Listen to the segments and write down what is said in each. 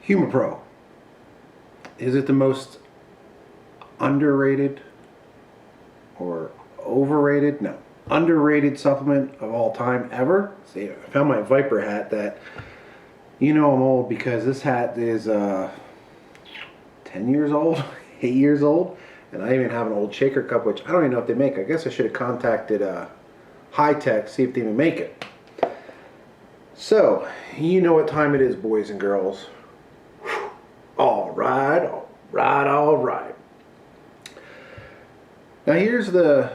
HUMAPRO. Is it the most underrated or overrated? No. Underrated supplement of all time ever? See, I found my Viper hat that, you know I'm old because this hat is 10 years old, 8 years old, and I even have an old shaker cup, which I don't even know if they make. I guess I should have contacted High Tech, see if they even make it. So, you know what time it is, boys and girls. All right, all right, all right. Now here's the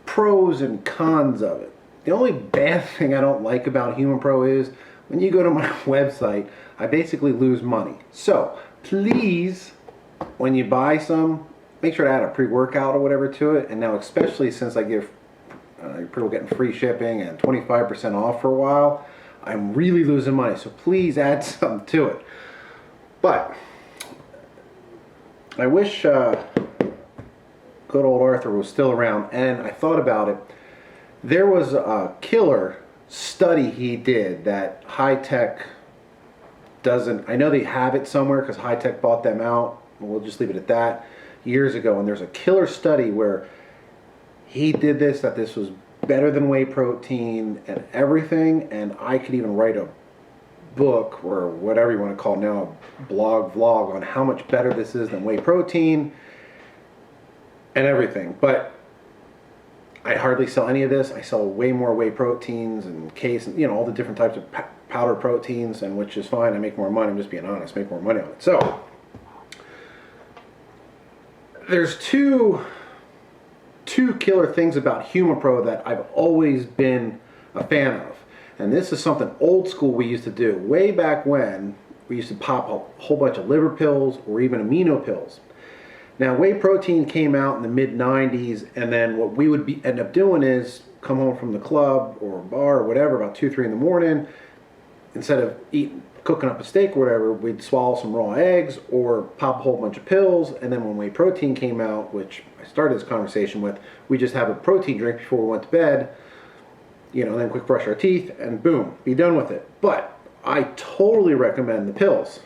pros and cons of it. The only bad thing I don't like about HUMAPRO is when you go to my website, I basically lose money. So please, when you buy some, make sure to add a pre-workout or whatever to it. And now especially since I give you're getting free shipping and 25% off for a while, I'm really losing money. So please add something to it. But I wish good old Arthur was still around, and I thought about it. There was a killer study he did that High Tech doesn't. I know they have it somewhere because High Tech bought them out. We'll just leave it at that. Years ago, and there's a killer study where he did this, that this was better than whey protein and everything, and I could even write a book or whatever you want to call it now, a blog, vlog on how much better this is than whey protein and everything. But I hardly sell any of this. I sell way more whey proteins and case, you know, all the different types of powder proteins, and which is fine. I make more money. I'm just being honest, make more money on it. So there's two killer things about HUMAPRO that I've always been a fan of. And this is something old school we used to do. Way back when, we used to pop a whole bunch of liver pills or even amino pills. Now, whey protein came out in the mid-90s, and then what we would end up doing is come home from the club or bar or whatever about 2, 3 in the morning. Instead of cooking up a steak or whatever, we'd swallow some raw eggs or pop a whole bunch of pills. And then when whey protein came out, which I started this conversation with, we just have a protein drink before we went to bed. You know, then quick brush our teeth and boom, be done with it. But I totally recommend the pills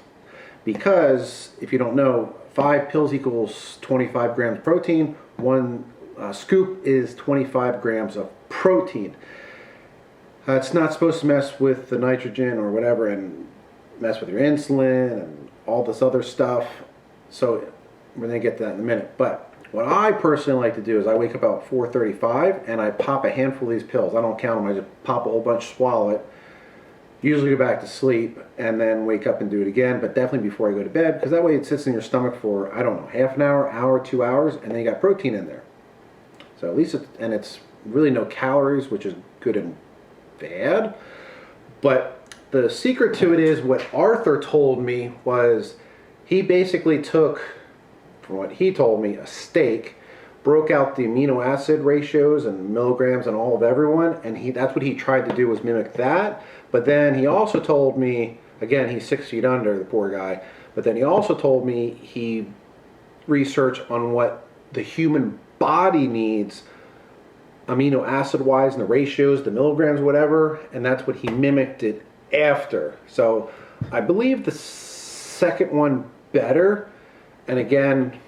because if you don't know, 5 pills equals 25 grams protein. 1 scoop is 25 grams of protein. It's not supposed to mess with the nitrogen or whatever and mess with your insulin and all this other stuff. So we're going to get to that in a minute. But what I personally like to do is I wake up about 4:35 and I pop a handful of these pills. I don't count them. I just pop a whole bunch, swallow it. Usually go back to sleep and then wake up and do it again, but definitely before I go to bed, because that way it sits in your stomach for, I don't know, half an hour, 2 hours, and then you got protein in there. So at least it's really no calories, which is good and bad. But the secret to it is what Arthur told me was he basically took, from what he told me, a steak, broke out the amino acid ratios and milligrams and all of everyone, and that's what he tried to do, was mimic that. But then he also told me, again, he's 6 feet under, the poor guy, but then he also told me he researched on what the human body needs amino acid wise and the ratios, the milligrams, whatever, and that's what he mimicked it after. So I believe the second one better, and again,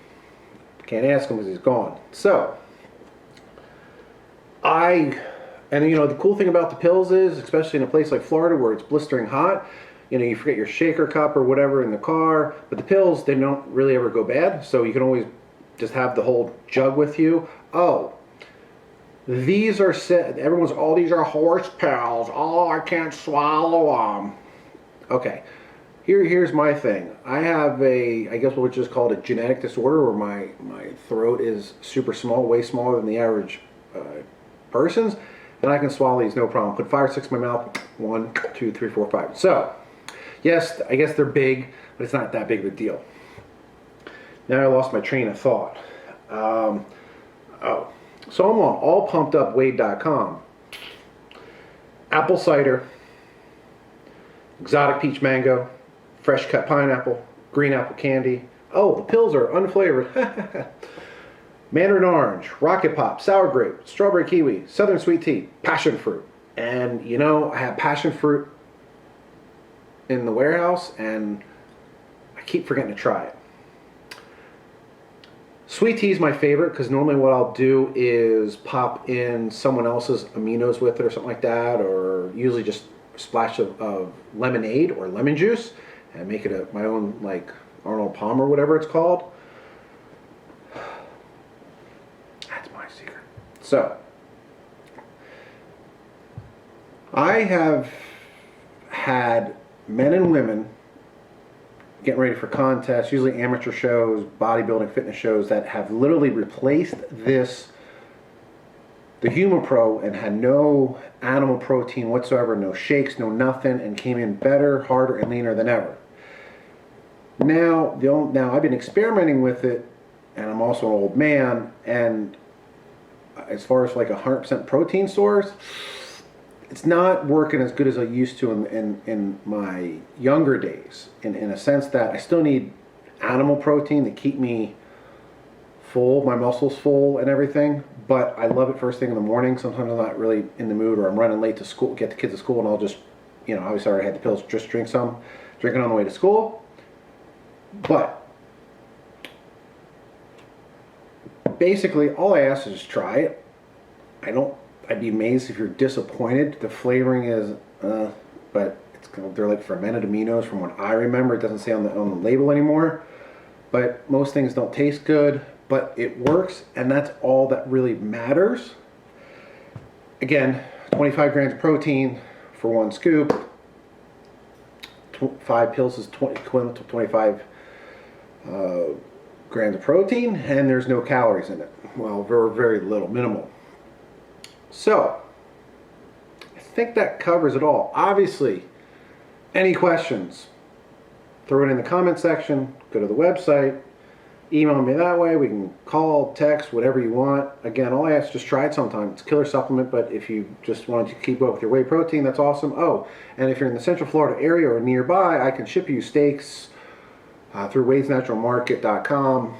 can't ask him because he's gone. So and you know, the cool thing about the pills is, especially in a place like Florida where it's blistering hot, you know, you forget your shaker cup or whatever in the car, but the pills, they don't really ever go bad, so you can always just have the whole jug with you. Oh, these are all these are horse pills. Oh, I can't swallow them. Okay, here's my thing. I have I guess what we just called a genetic disorder, where my throat is super small, way smaller than the average person's, and I can swallow these no problem. Put 5 or 6 in my mouth. 1, 2, 3, 4, 5. So, yes, I guess they're big, but it's not that big of a deal. Now I lost my train of thought. So I'm on allpumpedupwhey.com. Apple cider, exotic peach mango, fresh cut pineapple, green apple candy. Oh, the pills are unflavored. Mandarin orange, rocket pop, sour grape, strawberry kiwi, southern sweet tea, passion fruit. And you know, I have passion fruit in the warehouse, and keep forgetting to try it. Sweet tea is my favorite because normally what I'll do is pop in someone else's aminos with it or something like that, or usually just a splash of lemonade or lemon juice and make it my own, like Arnold Palmer or whatever it's called. That's my secret. So I have had men and women getting ready for contests, usually amateur shows, bodybuilding, fitness shows, that have literally replaced the HUMAPRO and had no animal protein whatsoever, no shakes, no nothing, and came in better, harder, and leaner than ever. Now I've been experimenting with it, and I'm also an old man, and as far as like 100% protein source, it's not working as good as I used to in my younger days, in a sense that I still need animal protein to keep me full, my muscles full and everything, but I love it first thing in the morning. Sometimes I'm not really in the mood, or I'm running late to school, get the kids to school, and I'll just, obviously I already had the pills, just drink it on the way to school. But basically all I ask is just try it. I'd be amazed if you're disappointed. The flavoring is, but they're like fermented aminos from what I remember. It doesn't say on the label anymore. But most things don't taste good, but it works, and that's all that really matters. Again, 25 grams of protein for one scoop. 5 pills is equivalent to 25 grams of protein, and there's no calories in it. Well, very, very little, minimal. So, I think that covers it all. Obviously, any questions, throw it in the comment section, go to the website, email me that way, we can call, text, whatever you want. Again, all I ask is just try it sometime. It's a killer supplement, but if you just want to keep up with your whey protein, that's awesome. Oh, and if you're in the Central Florida area or nearby, I can ship you steaks through waysnaturalmarket.com,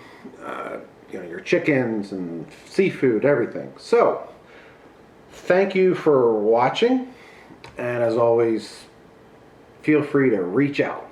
your chickens and seafood, everything. So, thank you for watching, and as always, feel free to reach out.